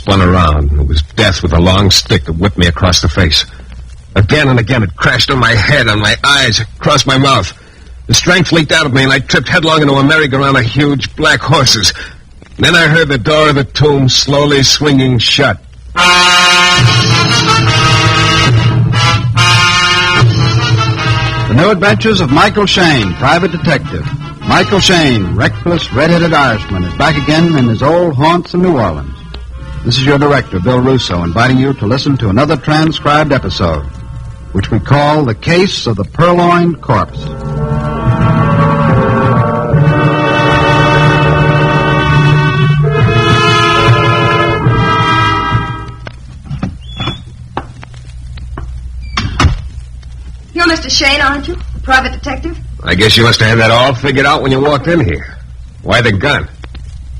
spun around. It was death with a long stick that whipped me across the face. Again and again it crashed on my head, on my eyes, across my mouth. The strength leaked out of me, and I tripped headlong into a merry-go-round of huge black horses. Then I heard the door of the tomb slowly swinging shut. The New Adventures of Michael Shayne, Private Detective. Michael Shayne, reckless, red-headed Irishman, is back again in his old haunts in New Orleans. This is your director, Bill Russo, inviting you to listen to another transcribed episode, which we call The Case of the Purloined Corpse. You're Mr. Shayne, aren't you? A private detective? I guess you must have had that all figured out when you walked in here. Why the gun?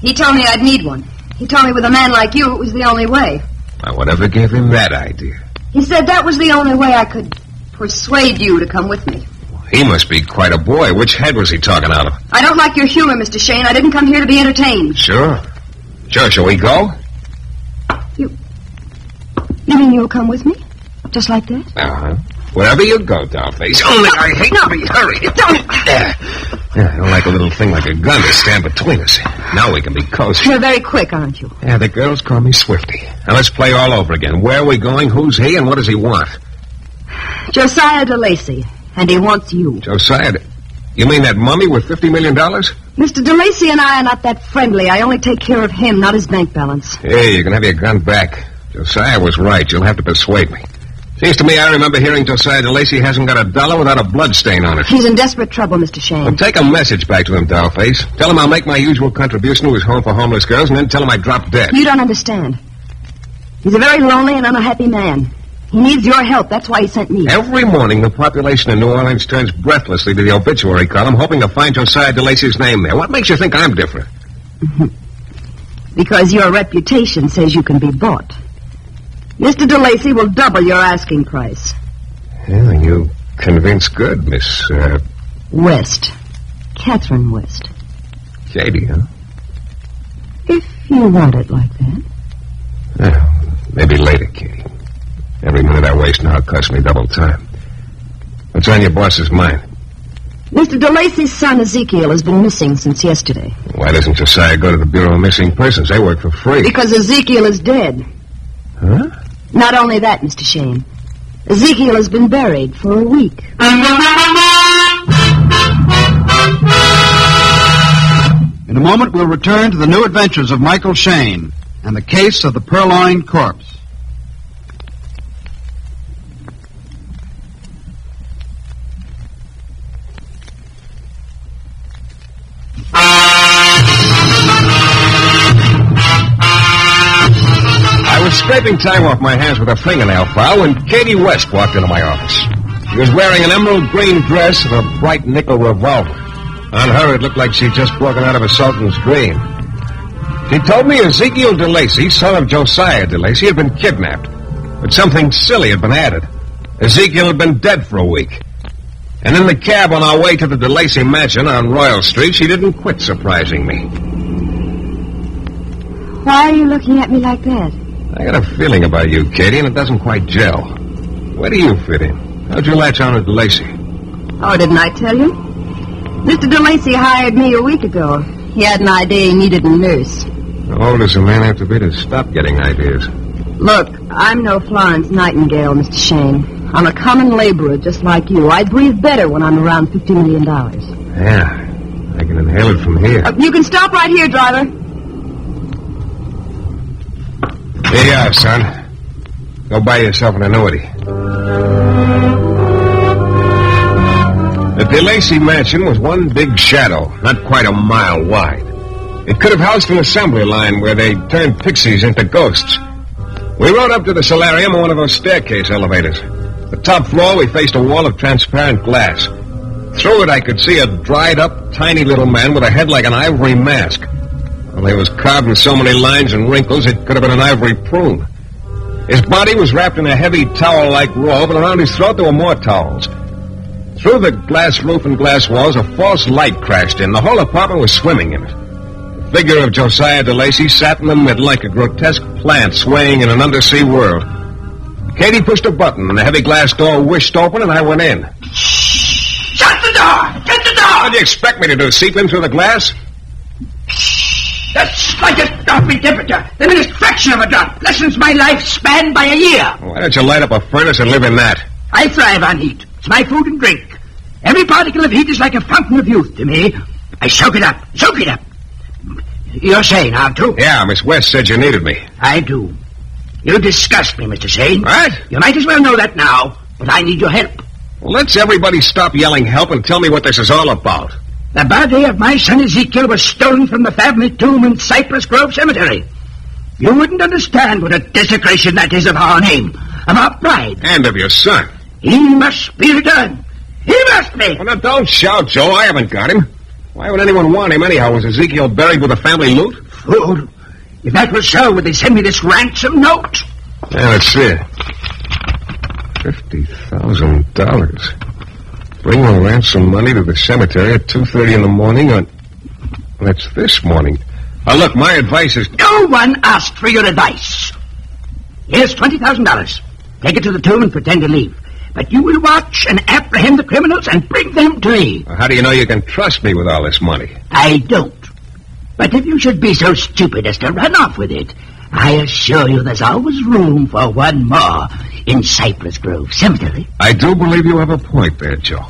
He told me I'd need one. He told me with a man like you, it was the only way. Now, whatever gave him that idea? He said that was the only way I could persuade you to come with me. He must be quite a boy. Which head was he talking out of? I don't like your humor, Mr. Shayne. I didn't come here to be entertained. Sure. Sure, shall we go? You mean you'll come with me? Just like that? Uh-huh. Wherever you go, Dollface. Only I hate to be hurried. Don't. I don't like a little thing like a gun to stand between us. Now we can be cozy. You're very quick, aren't you? Yeah, the girls call me Swifty. Now let's play all over again. Where are we going, who's he, and what does he want? Josiah DeLacy, and he wants you. Josiah? You mean that mummy with $50 million? Mr. DeLacy and I are not that friendly. I only take care of him, not his bank balance. Hey, you can have your gun back. Josiah was right. You'll have to persuade me. Seems to me I remember hearing Josiah DeLacy hasn't got $1 without a blood stain on it. He's in desperate trouble, Mr. Shayne. Well, take a message back to him, Dollface. Tell him I'll make my usual contribution to his home for homeless girls, and then tell him I dropped dead. You don't understand. He's a very lonely and unhappy man. He needs your help. That's why he sent me. Every morning, the population in New Orleans turns breathlessly to the obituary column, hoping to find Josiah DeLacy's name there. What makes you think I'm different? Because your reputation says you can be bought. Mr. DeLacy will double your asking price. Well, you convince good, Miss, West. Catherine West. Shady, huh? If you want it like that. Well, maybe later, Katie. Every minute I waste now costs me double time. What's on your boss's mind? Mr. DeLacy's son, Ezekiel, has been missing since yesterday. Why doesn't Josiah go to the Bureau of Missing Persons? They work for free. Because Ezekiel is dead. Huh? Not only that, Mr. Shayne. Ezekiel has been buried for a week. In a moment, we'll return to the new adventures of Michael Shayne and the case of the purloined corpse. I was scraping time off my hands with a fingernail file when Katie West walked into my office. She was wearing an emerald green dress and a bright nickel revolver. On her, it looked like she'd just broken out of a sultan's dream. She told me Ezekiel DeLacy, son of Josiah DeLacy, had been kidnapped. But something silly had been added. Ezekiel had been dead for a week. And in the cab on our way to the DeLacy mansion on Royal Street, she didn't quit surprising me. Why are you looking at me like that? I got a feeling about you, Katie, and it doesn't quite gel. Where do you fit in? How'd you latch on to DeLacy? Oh, didn't I tell you? Mr. DeLacy hired me a week ago. He had an idea he needed a nurse. How old does a man have to be to stop getting ideas? Look, I'm no Florence Nightingale, Mr. Shayne. I'm a common laborer just like you. I breathe better when I'm around $50 million. Yeah, I can inhale it from here. You can stop right here, driver. Here you are, son. Go buy yourself an annuity. The DeLacy mansion was one big shadow, not quite a mile wide. It could have housed an assembly line where they turned pixies into ghosts. We rode up to the solarium on one of those staircase elevators. The top floor, we faced a wall of transparent glass. Through it, I could see a dried-up, tiny little man with a head like an ivory mask. Well, he was carved in so many lines and wrinkles, it could have been an ivory prune. His body was wrapped in a heavy towel-like robe, and around his throat there were more towels. Through the glass roof and glass walls, a false light crashed in. The whole apartment was swimming in it. The figure of Josiah DeLacy sat in the middle like a grotesque plant swaying in an undersea world. Katie pushed a button, and the heavy glass door whished open, and I went in. Shut the door! Shut the door! What do you expect me to do, seep in through the glass? The slightest drop in temperature, the merest fraction of a drop, lessens my lifespan by a year. Why don't you light up a furnace and live in that? I thrive on heat. It's my food and drink. Every particle of heat is like a fountain of youth to me. I soak it up. Soak it up. You're Shayne, aren't you? Yeah, Miss West said you needed me. I do. You disgust me, Mr. Shayne. What? You might as well know that now, but I need your help. Well, let's everybody stop yelling help and tell me what this is all about. The body of my son Ezekiel was stolen from the family tomb in Cypress Grove Cemetery. You wouldn't understand what a desecration that is of our name, of our pride. And of your son. He must be returned. He must be. Well, now, don't shout, Joe. I haven't got him. Why would anyone want him anyhow? Was Ezekiel buried with the family loot? Fool. If that was so, would they send me this ransom note? Yeah, let's see it. $50,000. Bring the ransom money to the cemetery at 2:30 in the morning on... That's this morning. Look, my advice is... No one asked for your advice. Here's $20,000. Take it to the tomb and pretend to leave. But you will watch and apprehend the criminals and bring them to me. How do you know you can trust me with all this money? I don't. But if you should be so stupid as to run off with it, I assure you there's always room for one more in Cypress Grove Cemetery. I do believe you have a point there, Joe.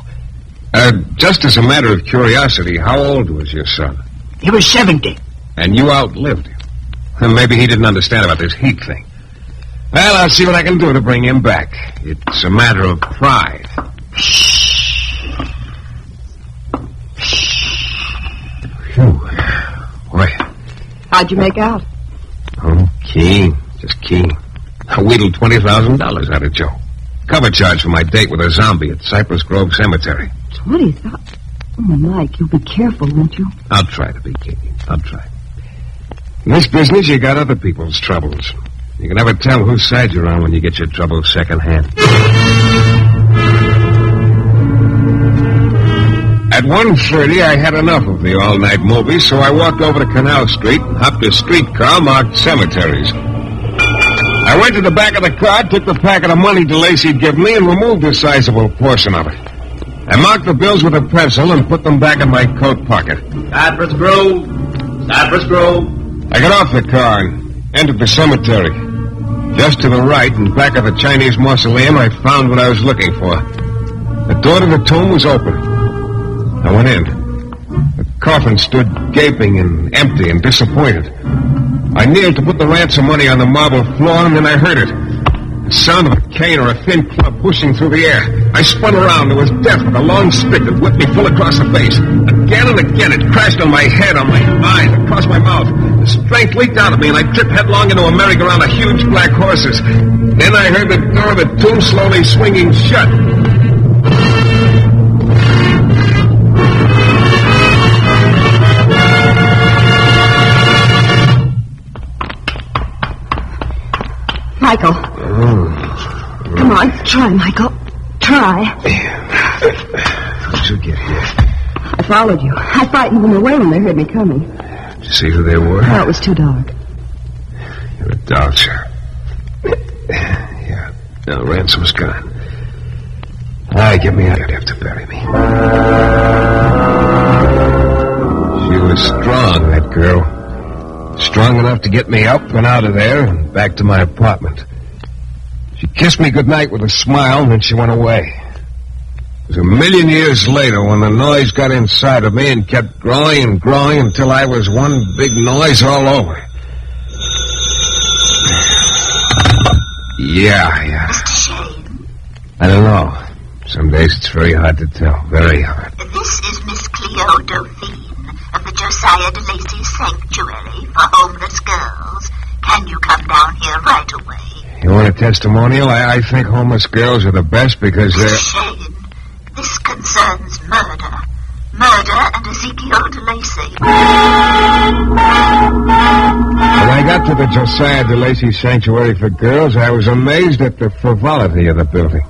Just as a matter of curiosity, how old was your son? He was 70. And you outlived him. And maybe he didn't understand about this heat thing. Well, I'll see what I can do to bring him back. It's a matter of pride. Phew. Boy. How'd you make out? Oh, keen. Just keen. I wheedled $20,000 out of Joe. Cover charge for my date with a zombie at Cypress Grove Cemetery. 20,000? Oh, Mike, you'll be careful, won't you? I'll try to be, Katie. I'll try. In this business, you got other people's troubles. You can never tell whose side you're on when you get your troubles secondhand. At 1:30, I had enough of the all-night movie, so I walked over to Canal Street and hopped a streetcar marked cemeteries. I went to the back of the car, took the packet of money DeLacy'd given me, and removed a sizable portion of it. I marked the bills with a pencil and put them back in my coat pocket. Cypress Grove. Cypress Grove. I got off the car and entered the cemetery. Just to the right, in back of the Chinese mausoleum, I found what I was looking for. The door to the tomb was open. I went in. The coffin stood gaping and empty and disappointed. I kneeled to put the ransom money on the marble floor, and then I heard it. The sound of a cane or a thin club pushing through the air. I spun around. It was death with a long stick that whipped me full across the face. Again and again, it crashed on my head, on my eyes, across my mouth. The strength leaked out of me, and I tripped headlong into a merry-go-round of huge black horses. Then I heard the door of the tomb slowly swinging shut. Michael. Come on, try, Michael. Try. How'd you get here? I followed you. I frightened them away when they heard me coming. Did you see who they were? No, it was too dark. You're a dodger. Yeah. Now, Ransom's gone. All right, get me out of here to bury me. She was strong, that girl. Strong enough to get me up and out of there and back to my apartment. She kissed me goodnight with a smile, and then she went away. It was a million years later when the noise got inside of me and kept growing and growing until I was one big noise all over. Yeah. Mr. Shayne. I don't know. Some days it's very hard to tell. Very hard. This is Miss Cleo Delphine of the Josiah DeLacy Sanctuary for Homeless Girls. Can you come down here right away? You want a testimonial? I think homeless girls are the best because they're... Shayne, this concerns murder. Murder and Ezekiel DeLacy. When I got to the Josiah DeLacy Sanctuary for Girls, I was amazed at the frivolity of the building.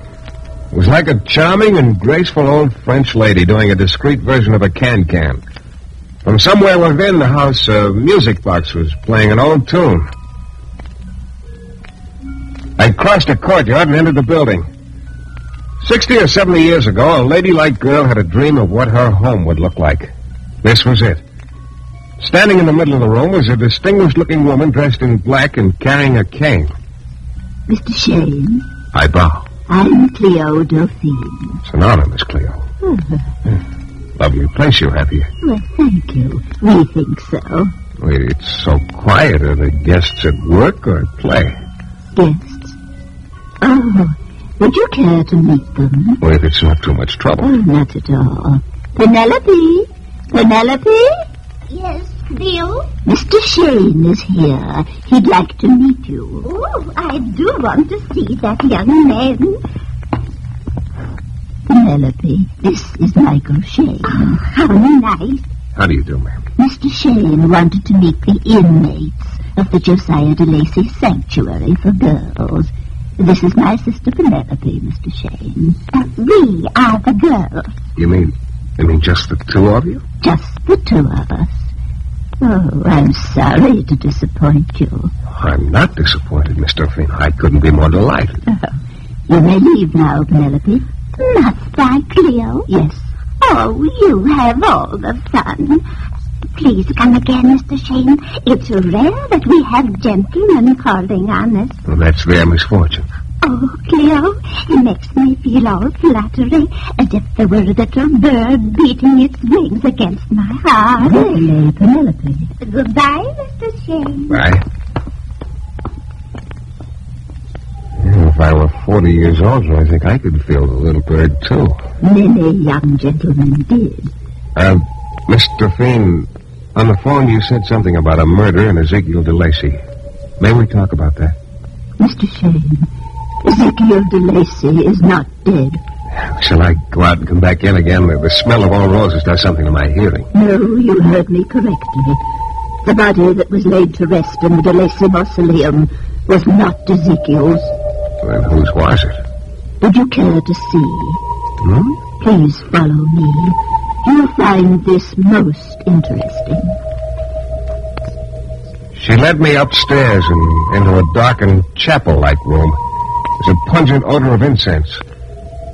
It was like a charming and graceful old French lady doing a discreet version of a can-can. From somewhere within the house, a music box was playing an old tune. I crossed a courtyard and entered the building. 60 or 70 years ago, a ladylike girl had a dream of what her home would look like. This was it. Standing in the middle of the room was a distinguished-looking woman dressed in black and carrying a cane. Mr. Shayne. I bow. I'm Cleo Dauphine. It's an honor, Miss Cleo. Lovely place you have here. Well, thank you. We think so. Wait, it's so quiet. Are the guests at work or at play? Guests? Oh, would you care to meet them? Well, if it's not too much trouble. Oh, not at all. Penelope? Penelope? Yes, Cleo? Mr. Shayne is here. He'd like to meet you. Oh, I do want to see that young man. Penelope, this is Michael Shayne. Oh, how nice. How do you do, ma'am? Mr. Shayne wanted to meet the inmates of the Josiah DeLacy Sanctuary for Girls. This is my sister Penelope, Mr. Shayne. We are the girls. You mean just the two of you? Just the two of us. Oh, I'm sorry to disappoint you. I'm not disappointed, Miss Dauphine. I couldn't be more delighted. You may leave now, Penelope. Must I, Cleo? Yes. Oh, you have all the fun. Please come again, Mr. Shayne. It's rare that we have gentlemen calling on us. Well, that's their misfortune. Oh, Cleo, it makes me feel all fluttery, as if there were a little bird beating its wings against my heart. Really, Penelope. Goodbye, Mr. Shayne. Bye. If I were 40 years old, I think I could feel the little bird, too. Many young gentlemen did. Miss Dauphine, on the phone you said something about a murder in Ezekiel DeLacy. May we talk about that? Mr. Shayne, Ezekiel DeLacy is not dead. Shall I go out and come back in again? The smell of old roses does something to my hearing. No, you heard me correctly. The body that was laid to rest in the DeLacy mausoleum was not Ezekiel's. Then whose was it? Would you care to see? Please follow me. You'll find this most interesting. She led me upstairs and into a darkened chapel-like room. There's a pungent odor of incense.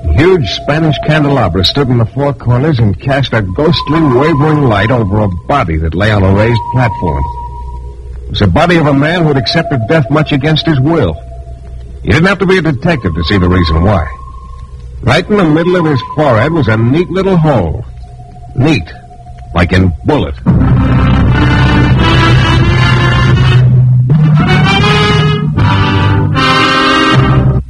A huge Spanish candelabra stood in the four corners and cast a ghostly, wavering light over a body that lay on a raised platform. It was the body of a man who had accepted death much against his will. You didn't have to be a detective to see the reason why. Right in the middle of his forehead was a neat little hole. Neat, like in bullet.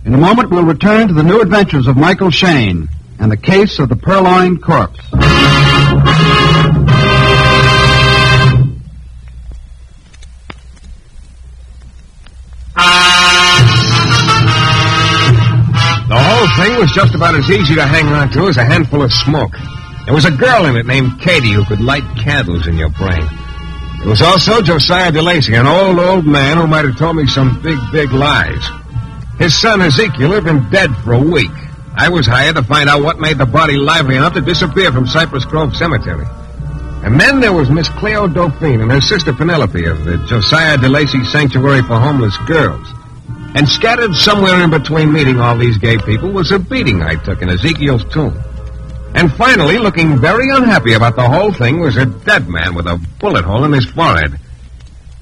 In a moment, we'll return to the new adventures of Michael Shayne and the case of the purloined corpse. The whole thing was just about as easy to hang on to as a handful of smoke. There was a girl in it named Katie who could light candles in your brain. There was also Josiah DeLacy, an old man who might have told me some big lies. His son Ezekiel had been dead for a week. I was hired to find out what made the body lively enough to disappear from Cypress Grove Cemetery. And then there was Miss Cleo Dauphine and her sister Penelope of the Josiah DeLacy Sanctuary for Homeless Girls. And scattered somewhere in between meeting all these gay people was a beating I took in Ezekiel's tomb. And finally, looking very unhappy about the whole thing, was a dead man with a bullet hole in his forehead.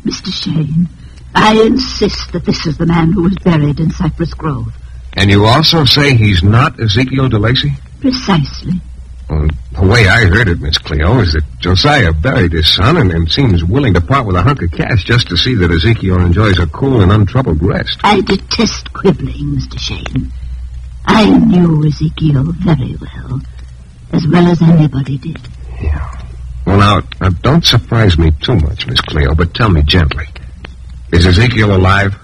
Mr. Shayne, I insist that this is the man who was buried in Cypress Grove. And you also say he's not Ezekiel DeLacy? Precisely. Well, the way I heard it, Miss Cleo, is that Josiah buried his son and seems willing to part with a hunk of cash just to see that Ezekiel enjoys a cool and untroubled rest. I detest quibbling, Mr. Shayne. I knew Ezekiel very well as anybody did. Yeah. Well, now, don't surprise me too much, Miss Cleo, but tell me gently. Is Ezekiel alive?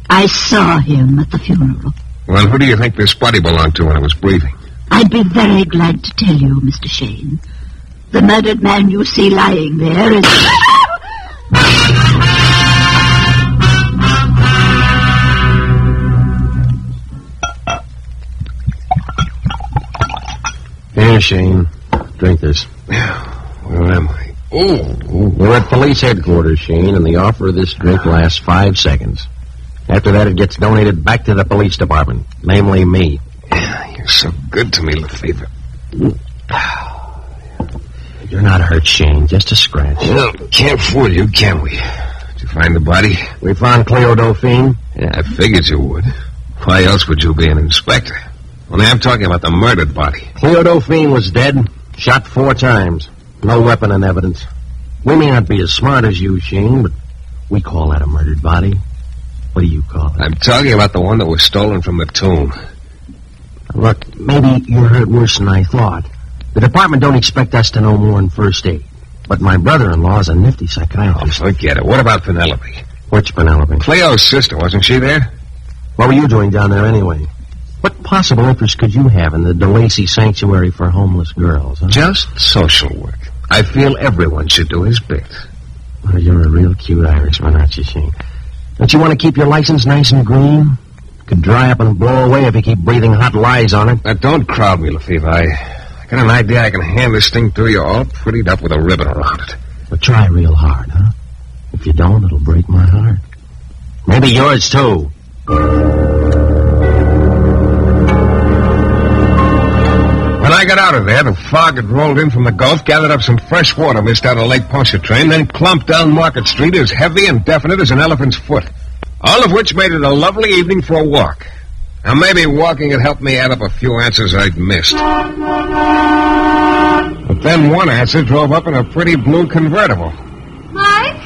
I saw him at the funeral. Well, who do you think this body belonged to when it was breathing? I'd be very glad to tell you, Mr. Shayne. The murdered man you see lying there is... Here, Shayne. Drink this. Where am I? We're at police headquarters, Shayne, and the offer of this drink lasts 5 seconds. After that, it gets donated back to the police department, namely me. Yeah, you're so good to me, Lefevre. You're not hurt, Shayne, just a scratch. Well, can't fool you, can we? Did you find the body? We found Cleo Dauphine. Yeah, I figured you would. Why else would you be an inspector? Only I'm talking about the murdered body. Cleo Dauphine was dead, shot 4 times. No weapon and evidence. We may not be as smart as you, Shayne, but we call that a murdered body. What do you call it? I'm talking about the one that was stolen from the tomb. Look, maybe you're hurt worse than I thought. The department don't expect us to know more than first aid. But my brother-in-law's a nifty psychiatrist. Oh, forget it. What about Penelope? Which Penelope? Cleo's sister, wasn't she there? What were you doing down there anyway? What possible interest could you have in the DeLacy Sanctuary for Homeless Girls? Huh? Just social work. I feel everyone should do his bit. Well, you're a real cute Irishman, aren't you, Shayne? Don't you want to keep your license nice and green? Could dry up and blow away if you keep breathing hot lies on it. Now, don't crowd me, Lefevre. I got an idea I can hand this thing to you all prettied up with a ribbon around it. But try real hard, huh? If you don't, it'll break my heart. Maybe yours, too. When I got out of there, the fog had rolled in from the Gulf, gathered up some fresh water mist out of Lake Pontchartrain, then clumped down Market Street as heavy and definite as an elephant's foot. All of which made it a lovely evening for a walk. Now, maybe walking had helped me add up a few answers I'd missed. But then one answer drove up in a pretty blue convertible. Mike?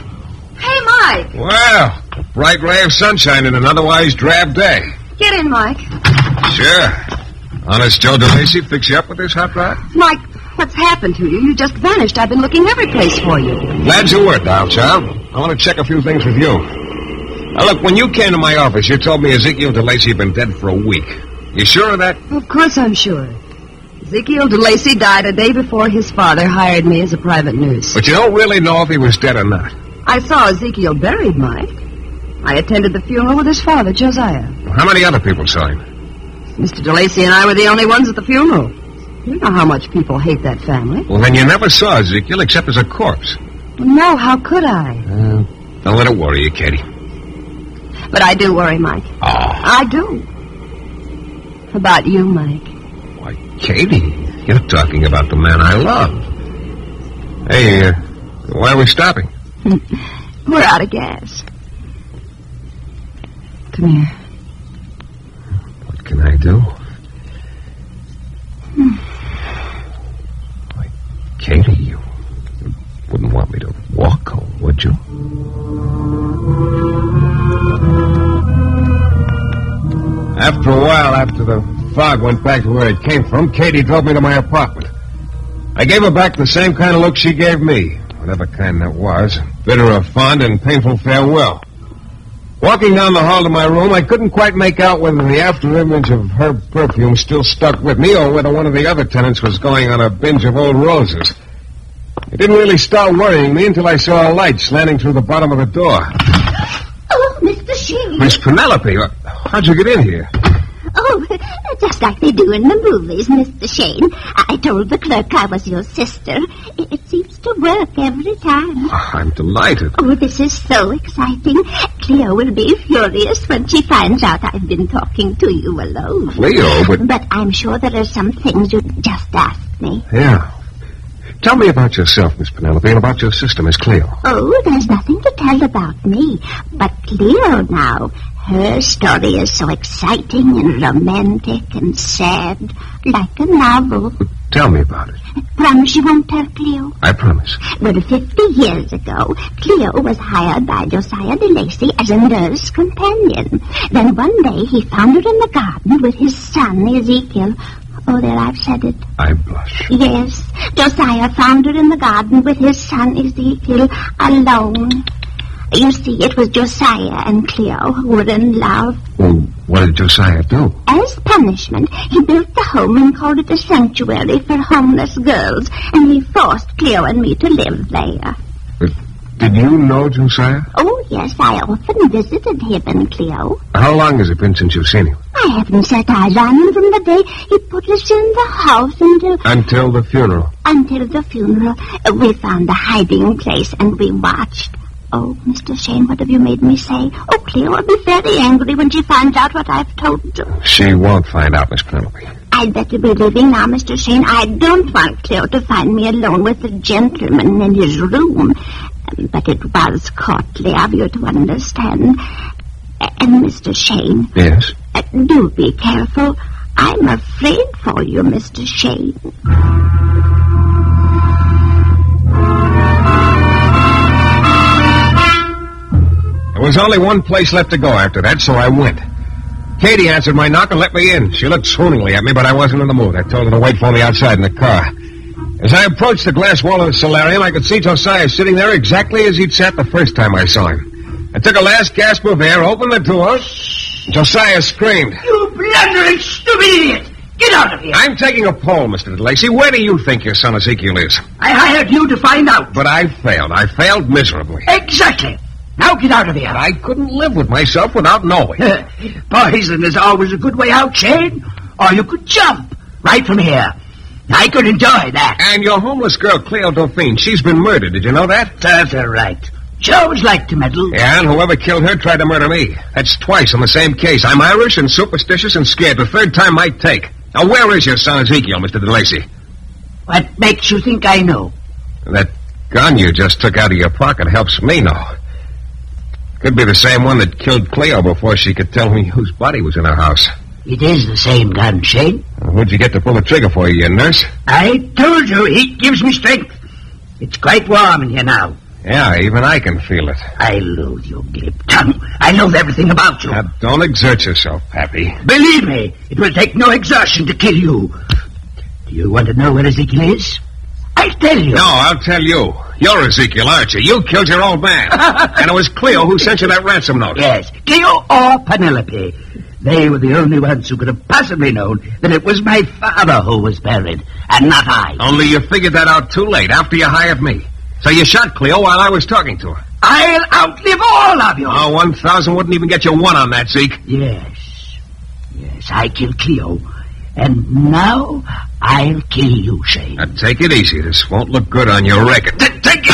Hey, Mike. Well, a bright ray of sunshine in an otherwise drab day. Get in, Mike. Sure. Honest Joe DeLacy fix you up with this hot rod? Mike, what's happened to you? You just vanished. I've been looking every place for you. Glad you were, doll child. I want to check a few things with you. Now, look, when you came to my office, you told me Ezekiel DeLacy had been dead for a week. You sure of that? Of course I'm sure. Ezekiel DeLacy died a day before his father hired me as a private nurse. But you don't really know if he was dead or not. I saw Ezekiel buried, Mike. I attended the funeral with his father, Josiah. How many other people saw him? Mr. DeLacy and I were the only ones at the funeral. You know how much people hate that family. Well, then you never saw Ezekiel except as a corpse. Well, no, how could I? Don't let it worry you, Katie. But I do worry, Mike. Oh. I do. About you, Mike. Why, Katie, you're talking about the man I love. Hey, why are we stopping? We're out of gas. Come here. What can I do? Why, Katie, you wouldn't want me to walk home, would you? After a while, after the fog went back to where it came from, Katie drove me to my apartment. I gave her back the same kind of look she gave me, whatever kind that was, bid her a fond and painful farewell. Walking down the hall to my room, I couldn't quite make out whether the after-image of her perfume still stuck with me or whether one of the other tenants was going on a binge of old roses. It didn't really start worrying me until I saw a light slanting through the bottom of the door. Oh, Mr. Shayne. Miss Penelope, how'd you get in here? Oh, just like they do in the movies, Mr. Shayne. I told the clerk I was your sister. It seems to work every time. Oh, I'm delighted. Oh, this is so exciting. Cleo will be furious when she finds out I've been talking to you alone. Cleo, But I'm sure there are some things you just asked me. Yeah. Tell me about yourself, Miss Penelope, and about your sister, Miss Cleo. Oh, there's nothing to tell about me. But Cleo now, her story is so exciting and romantic and sad, like a novel. Tell me about it. Promise you won't tell Cleo? I promise. Well, 50 years ago, Cleo was hired by Josiah DeLacy as a nurse companion. Then one day he found her in the garden with his son, Ezekiel. Oh, there, I've said it. I blush. Yes, Josiah found her in the garden with his son Ezekiel, alone. You see, it was Josiah and Cleo who were in love. Well, what did Josiah do? As punishment, he built the home and called it a sanctuary for homeless girls, and he forced Cleo and me to live there. But did you know Josiah? Oh, yes, I often visited him and Cleo. How long has it been since you've seen him? I haven't set eyes on him from the day he put us in the house Until the funeral. Until the funeral. We found a hiding place and we watched. Oh, Mr. Shayne, what have you made me say? Oh, Cleo will be very angry when she finds out what I've told you. She won't find out, Miss Penelope. I'd better be leaving now, Mr. Shayne. I don't want Cleo to find me alone with the gentleman in his room. But it was courtly of you to understand. And Mr. Shayne. Yes? Do be careful. I'm afraid for you, Mr. Shayne. There was only one place left to go after that, so I went. Katie answered my knock and let me in. She looked swooningly at me, but I wasn't in the mood. I told her to wait for me outside in the car. As I approached the glass wall of the solarium, I could see Josiah sitting there exactly as he'd sat the first time I saw him. I took a last gasp of air, opened the door, and Josiah screamed. You blundering, stupid idiot! Get out of here! I'm taking a poll, Mr. DeLacy. Where do you think your son Ezekiel is? I hired you to find out. But I failed. I failed miserably. Exactly. Now get out of here. I couldn't live with myself without knowing. Poison is always a good way out, Shayne. Or you could jump right from here. I could enjoy that. And your homeless girl, Cleo Dauphine, she's been murdered. Did you know that? Serves her right. She always liked to meddle. Yeah, and whoever killed her tried to murder me. That's twice on the same case. I'm Irish and superstitious and scared. The third time might take. Now, where is your son Ezekiel, Mr. DeLacy? What makes you think I know? That gun you just took out of your pocket helps me know. Could be the same one that killed Cleo before she could tell me whose body was in her house. It is the same gun, Shayne. Who'd you get to pull the trigger for, you nurse? I told you, heat gives me strength. It's quite warm in here now. Yeah, even I can feel it. I loathe your glib tongue. I know everything about you. Now, don't exert yourself, Pappy. Believe me, it will take no exertion to kill you. Do you want to know where Ezekiel is? I'll tell you. No, I'll tell you. You're Ezekiel, aren't you? You killed your old man. And it was Cleo who sent you that ransom note. Yes, Cleo or Penelope. They were the only ones who could have possibly known that it was my father who was buried, and not I. Only you figured that out too late, after you hired me. So you shot Cleo while I was talking to her. I'll outlive all of you. Oh, 1,000 wouldn't even get you one on that, Zeke. Yes, I killed Cleo. And now I'll kill you, Shayne. Now, take it easy. This won't look good on your record. Take it!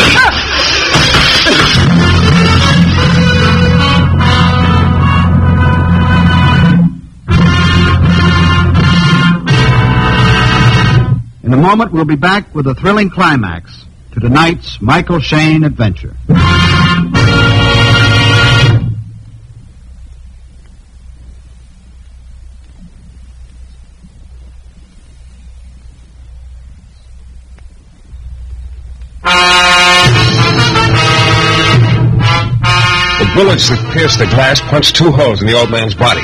In a moment, we'll be back with a thrilling climax to tonight's Michael Shayne adventure. The bullets that pierced the glass punched 2 holes in the old man's body.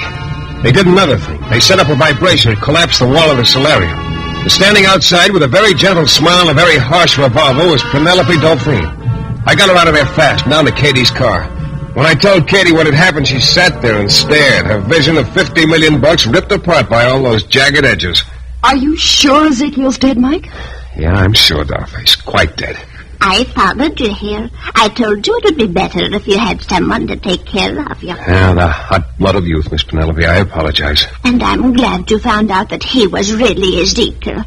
They did another thing. They set up a vibration that collapsed the wall of the solarium. And standing outside with a very gentle smile and a very harsh revolver was Penelope Dauphine. I got her out of there fast, down to Katie's car. When I told Katie what had happened, she sat there and stared, her vision of $50 million ripped apart by all those jagged edges. Are you sure Ezekiel's dead, Mike? Yeah, I'm sure, Dollface. Quite dead. I followed you here. I told you it would be better if you had someone to take care of you. Yeah, the hot blood of youth, Miss Penelope. I apologize. And I'm glad you found out that he was really Ezekiel.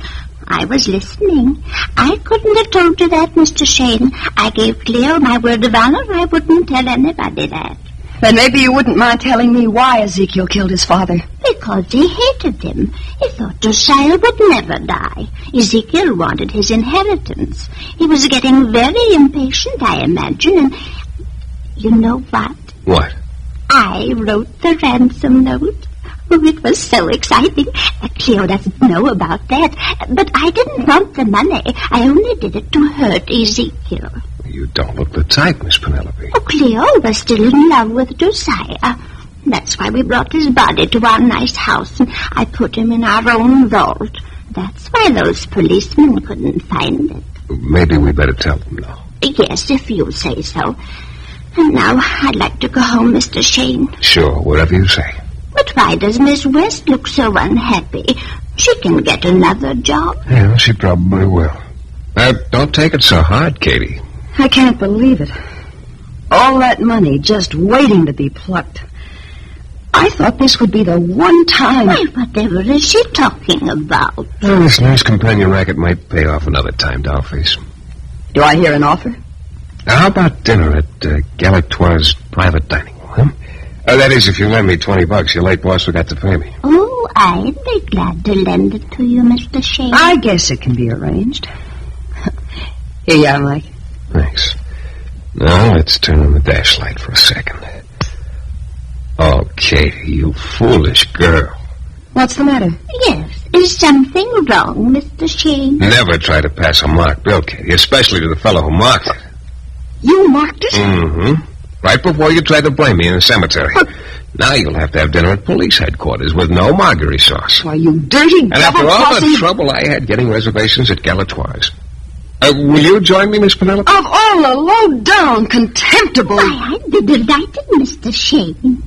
I was listening. I couldn't have told you that, Mr. Shayne. I gave Cleo my word of honor. I wouldn't tell anybody that. Then maybe you wouldn't mind telling me why Ezekiel killed his father. Because he hated him. He thought Josiah would never die. Ezekiel wanted his inheritance. He was getting very impatient, I imagine, and you know what? What? I wrote the ransom note. Oh, it was so exciting. Cleo doesn't know about that. But I didn't want the money. I only did it to hurt Ezekiel. You don't look the type, Miss Penelope. Oh, Cleo was still in love with Josiah. That's why we brought his body to our nice house, and I put him in our own vault. That's why those policemen couldn't find it. Maybe we better tell them now. Yes, if you say so. And now I'd like to go home, Mr. Shayne. Sure, whatever you say. But why does Miss West look so unhappy? She can get another job. Yeah, she probably will. Don't take it so hard, Katie. I can't believe it. All that money just waiting to be plucked. I thought this would be the one time. Why, whatever is she talking about? Well, this nurse companion racket might pay off another time, Dollface. Do I hear an offer? How about dinner at Galatoire's private dining room, huh? That is, if you lend me $20, your late boss forgot to pay me. Oh, I'd be glad to lend it to you, Mr. Shayne. I guess it can be arranged. Here you are, Mike. Thanks. Now, let's turn on the dash light for a second. Oh, Katie, you foolish girl. What's the matter? Yes, is something wrong, Mr. Shayne? Never try to pass a marked bill, Katie, especially to the fellow who marked it. You marked it? Mm-hmm. Right before you tried to blame me in the cemetery. Now you'll have to have dinner at police headquarters with no marguerite sauce. Why, you dirty, And after all the double-crossing... trouble I had getting reservations at Galatoire's. Will you join me, Miss Penelope? Of all the low-down, contemptible... Why, I'd be delighted, Mr. Shayne.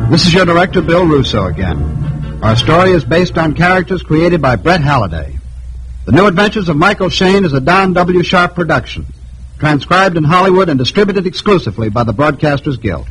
This is your director, Bill Russo, again. Our story is based on characters created by Brett Halliday. The New Adventures of Michael Shayne is a Don W. Sharp production, transcribed in Hollywood and distributed exclusively by the Broadcasters Guild.